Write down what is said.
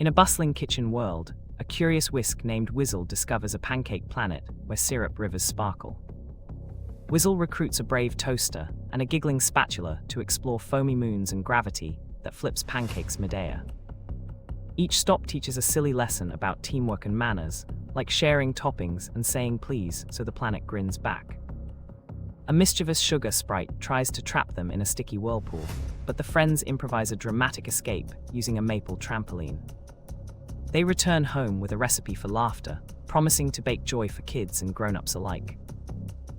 In a bustling kitchen world, a curious whisk named Wizzle discovers a pancake planet where syrup rivers sparkle. Wizzle recruits a brave toaster and a giggling spatula to explore foamy moons and gravity that flips pancakes midair. Each stop teaches a silly lesson about teamwork and manners, like sharing toppings and saying please so the planet grins back. A mischievous sugar sprite tries to trap them in a sticky whirlpool, but the friends improvise a dramatic escape using a maple trampoline. They return home with a recipe for laughter, promising to bake joy for kids and grown-ups alike.